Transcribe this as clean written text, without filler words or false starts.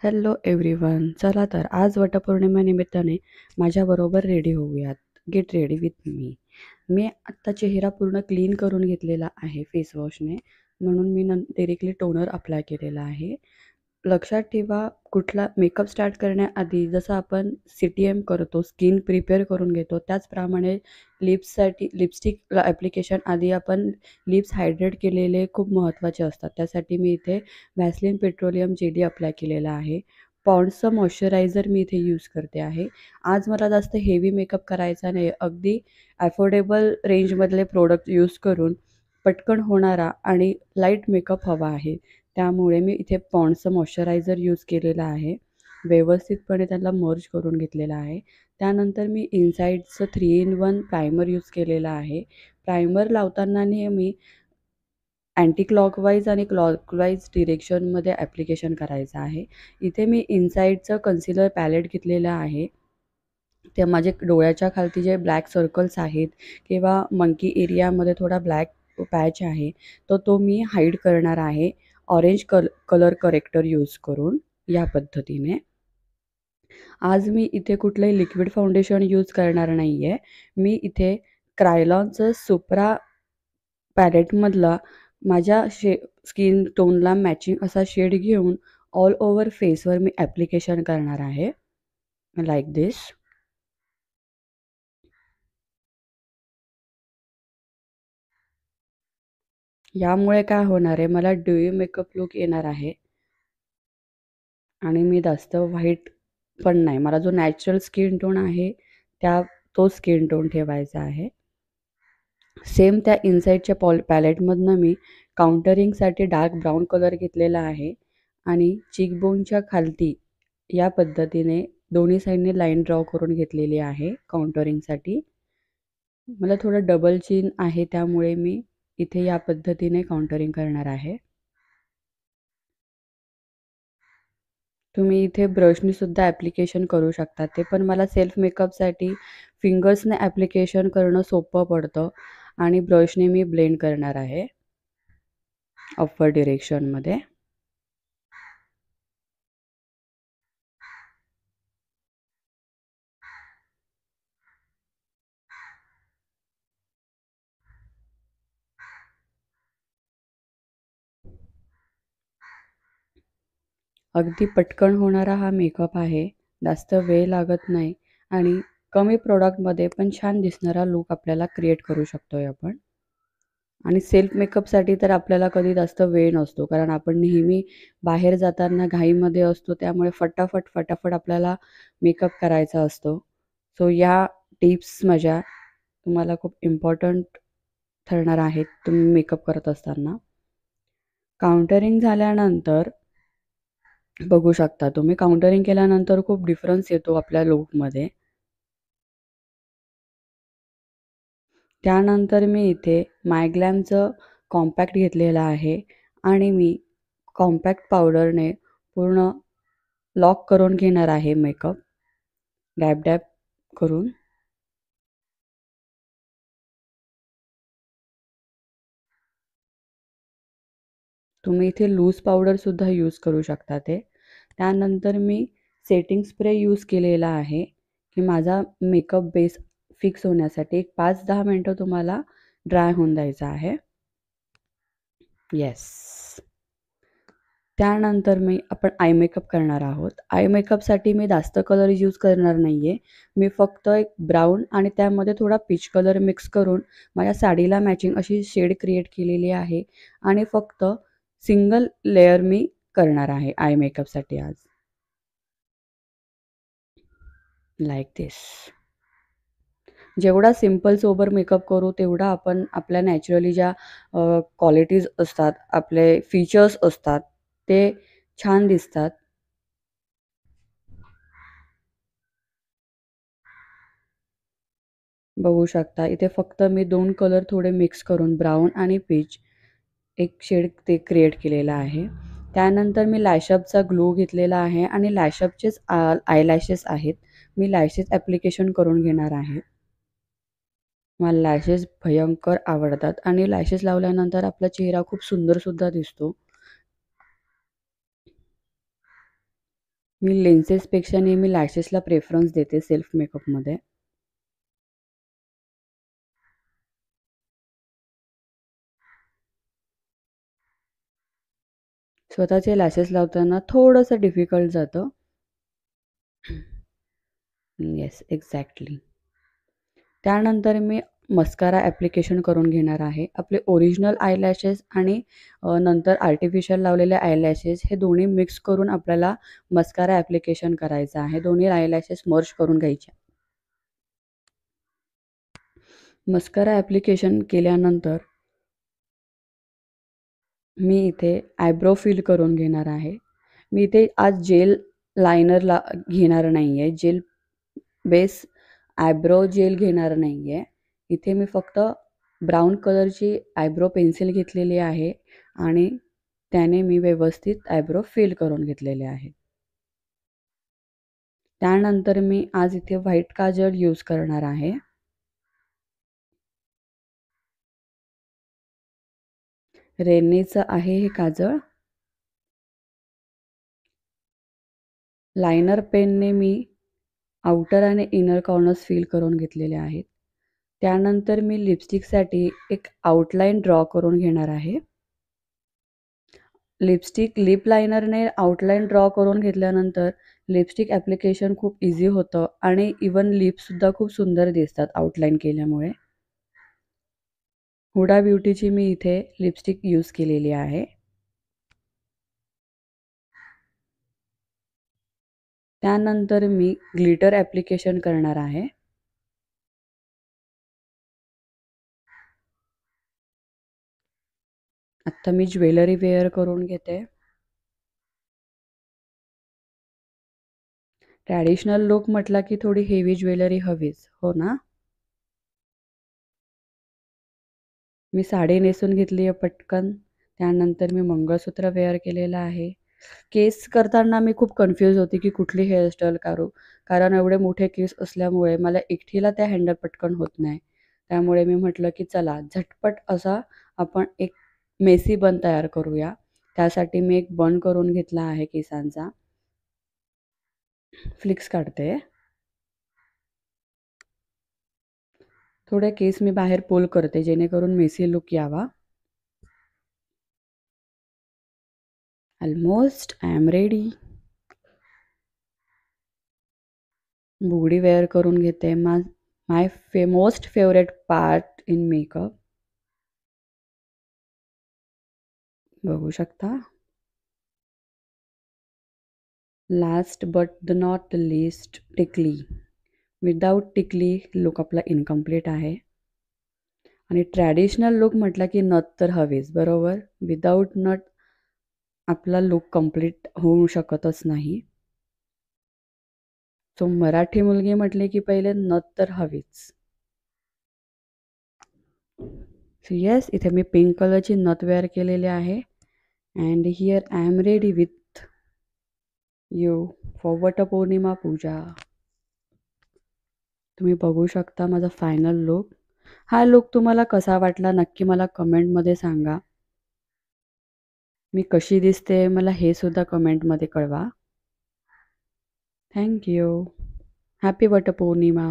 Hello everyone. चला तर आज वटपौर्णिमेनिमित्ताने माझ्याबरोबर रेडी होऊयात. Get ready with me. मी आत्ता चेहरा पूर्ण क्लीन करून घेतलेला आहे फेसवॉशने, म्हणून मी डायरेक्टली टोनर अप्लाय केलेला आहे. लक्षात ठेवा, कुठला मेकअप स्टार्ट करण्याआधी जसं आपण CTM करतो, स्किन प्रिपेअर करून घेतो, त्याचप्रमाणे लिप्ससाठी लिपस्टिक ॲप्लिकेशन आधी आपण लिप्स हायड्रेट केलेले खूप महत्त्वाचे असतात. त्यासाठी मी इथे व्हॅसलीन पेट्रोलियम जेली अप्लाय केलेला आहे. पॉन्ड्सचं मॉइश्चरायझर मी इथे यूज करते आहे. आज मला जास्त हेवी मेकअप करायचा नाही, अगदी अफोर्डेबल रेंजमधले प्रोडक्ट यूज करून पटकन होणारा आणि लाईट मेकअप हवा आहे. त्यामुळे मी इथे पॉन्ड्सचं मॉइश्चरायझर यूज केलेलं आहे. व्यवस्थितपणे त्याला मर्ज करून घेतलेलं आहे. त्यानंतर मी इनसाईडचं 3 in 1 प्रायमर यूज केलेलं आहे. प्रायमर लावताना नेहमी अँटी क्लॉकवाईज आणि क्लॉकवाईज डिरेक्शनमध्ये ॲप्लिकेशन करायचं आहे. इथे मी इनसाईडचं कन्सिलर पॅलेट घेतलेलं आहे. ते माझे डोळ्याच्या खालती जे ब्लॅक सर्कल्स आहेत किंवा मंकी एरियामध्ये थोडा ब्लॅक पॅच आहे, तर तो मी हाईड करणार आहे ऑरेंज कलर करेक्टर यूज करून या पद्धतीने. आज मी इथे कुठलंही लिक्विड फाउंडेशन यूज करणार नाही आहे. मी इथे क्रायलॉनचं सुप्रा पॅलेटमधला माझ्या स्किन टोनला मॅचिंग असा शेड घेऊन ऑल ओव्हर फेसवर मी ॲप्लिकेशन करणार आहे, लाईक दिस. यामुळे काय होणार आहे, मला ड्यूई मेकअप लूक येणार आहे आणि मी जास्त व्हाईट पण नाही. मला जो नॅचरल स्किन टोन आहे तो स्किन टोन ठेवायचा आहे. सेम त्या इनसाईडच्या पॅलेटमधनं मी काउंटरिंगसाठी डार्क ब्राऊन कलर घेतलेला आहे आणि चीकबोनच्या खालती या पद्धतीने दोन्ही साईडने लाईन ड्रॉ करून घेतलेली आहे काउंटरिंगसाठी. मला थोडं डबल चिन आहे, त्यामुळे मी इथे या पद्धतीने काउंटरिंग करणार आहे. तुम्ही इथे ब्रशनी सुद्धा ॲप्लिकेशन करू शकता. ते पण मला सेल्फ मेकअपसाठी फिंगर्सने ॲप्लिकेशन करणं सोपं पडतं आणि ब्रशने मी ब्लेंड करणार आहे अपवर्ड डिरेक्शनमध्ये. अगदी पटकन होणारा हा मेकअप आहे. जास्त वेळ लागत नाही आणि कमी प्रॉडक्टमध्ये पण छान दिसणारा लूक आपल्याला क्रिएट करू शकतो आहे आपण. आणि सेल्फ मेकअपसाठी तर आपल्याला कधी जास्त वेळ नसतो, कारण आपण नेहमी बाहेर जाताना घाईमध्ये असतो, त्यामुळे फटाफट आपल्याला मेकअप करायचा असतो. सो या टिप्स माझ्या तुम्हाला खूप इम्पॉर्टंट ठरणार आहेत तुम्ही मेकअप करत असताना. काउंटरिंग झाल्यानंतर बघू शकता तुम्ही, काउंटरिंग केल्यानंतर खूप डिफरन्स येतो आपल्या लूकमध्ये. त्यानंतर मी इथे मायग्लॅमचं कॉम्पॅक्ट घेतलेलं आहे आणि मी कॉम्पॅक्ट पावडरने पूर्ण लॉक करून घेणार आहे मेकअप, डॅब डॅब करून. तुम्ही इथे लूज पावडरसुद्धा यूज करू शकता ते. त्यानंतर मी सेटिंग स्प्रे यूज केलेला आहे की माझा मेकअप बेस फिक्स होण्यासाठी 5-10 मिनटं तुम्हाला ड्राय होऊन द्यायचा आहे. येस. त्यानंतर आपण आय मेकअप करणार आहोत. आय मेकअपसाठी मी जास्त कलर यूज करणार नाही आहे. मी फक्त एक ब्राऊन आणि त्यामध्ये थोडा पीच कलर मिक्स करून माझ्या साडीला मॅचिंग अशी शेड क्रिएट केलेली आहे आणि फक्त सिंगल लेयर मी करणार आहे आय मेकअपसाठी आज, लाईक दिस. जेवढा सिंपल सोबर मेकअप करू, तेवढा आपण आपल्या नॅचरली ज्या क्वालिटीज असतात, आपले फीचर्स असतात, ते छान दिसतात. बघू शकता इथे फक्त मी 2 कलर थोडे मिक्स करून ब्राऊन आणि पीच एक शेड ते क्रिएट केलेला आहे. त्यानंतर मी लॅशअपचा ग्लू घेतलेला आहे आणि लॅशअपचेच आयलॅशेस आहेत. मी लॅशेस ॲप्लिकेशन करून घेणार आहे. मला लॅशेस भयंकर आवडतात आणि लॅशेस लावल्यानंतर आपला चेहरा खूप सुंदरसुद्धा दिसतो. मी लेन्सेसपेक्षा नेहमी लॅशेसला प्रेफरन्स देते सेल्फ मेकअपमध्ये. स्वतःचे लॅशेस लावताना थोडंसं डिफिकल्ट जातं. Yes, exactly. त्यानंतर मी मस्कारा ॲप्लिकेशन करून घेणार आहे. आपले ओरिजिनल आयलॅशेस आणि नंतर आर्टिफिशियल लावलेले आयलॅशेस हे दोन्ही मिक्स करून आपल्याला मस्कारा ॲप्लिकेशन करायचं आहे. दोन्ही आयलॅशेस मर्ज करून घ्यायचे. मस्कारा ॲप्लिकेशन केल्यानंतर मी इथे आयब्रो फिल करून घेणार आहे. मी इथे आज जेल लायनर घेणार नाही आहे. जेल बेस आयब्रो जेल घेणार नाही आहे. इथे मी फक्त ब्राऊन कलरची आयब्रो पेन्सिल घेतलेली आहे आणि त्याने मी व्यवस्थित आयब्रो फिल करून घेतलेले आहे. त्यानंतर मी आज इथे व्हाईट काजळ यूज करणार आहे. रेनीचं आहे हे काजळ. लायनर पेनने मी आउटर आणि इनर कॉर्नर्स फिल करून घेतलेले आहेत. त्यानंतर मी लिपस्टिकसाठी एक आउटलाईन ड्रॉ करून घेणार आहे. लिप लायनरने आउटलाईन ड्रॉ करून घेतल्यानंतर लिपस्टिक ॲप्लिकेशन खूप इझी होतं आणि इवन लिप्ससुद्धा खूप सुंदर दिसतात आउटलाईन केल्यामुळे. हुडा ब्युटीची मी इथे लिपस्टिक यूज केलेली आहे. त्यानंतर मी ग्लिटर ॲप्लिकेशन करणार आहे. आत्ता मी ज्वेलरी वेअर करून घेते. ट्रॅडिशनल लुक म्हटला की थोडी हेवी ज्वेलरी हवीच, हो ना? मी साडी नेसून घेतली आहे पटकन. त्यानंतर मी मंगळसूत्र वेअर केलेलं आहे. केस करताना मी खूप कन्फ्यूज होते की कुठली हेअरस्टाईल करू, कारण एवढे मोठे केस असल्यामुळे मला एकटीला त्या हँडल पटकन होत नाही. त्यामुळे मी म्हटलं की चला झटपट असा आपण एक मेसी बन तयार करूया. त्यासाठी मी एक बन करून घेतला आहे केसांचा. फ्लिक्स काढते. थोडे केस मी बाहेर पुल करते जेणेकरून मेसी लुक यावा. Almost I am ready. बुगडी वेअर करून घेते. My most favourite part in makeup. बघू शकता. Last but the not the least, टिकली. विदाऊट टिकली लुक आपला इनकम्प्लीट आहे. आणि ट्रॅडिशनल लुक म्हटलं की नथ तर हवीच, बरोबर? विदाऊट नथ आपला लुक कंप्लीट होऊ शकतच नाही. सो मराठी मुलगी म्हटले की पहिले नथ तर हवीच. सो येस, इथे मी पिंक कलरची नथ वेअर केलेली आहे. And here I am ready with you for Vatpurnima puja. तुम्ही बघू शकता माझा फायनल लुक. हा लुक तुम्हाला कसा वाटला नक्की मला कमेंटमध्ये सांगा. मी कशी दिसते मला हे सुद्धा कमेंटमध्ये कळवा. थँक्यू. हॅपी वटपौर्णिमा.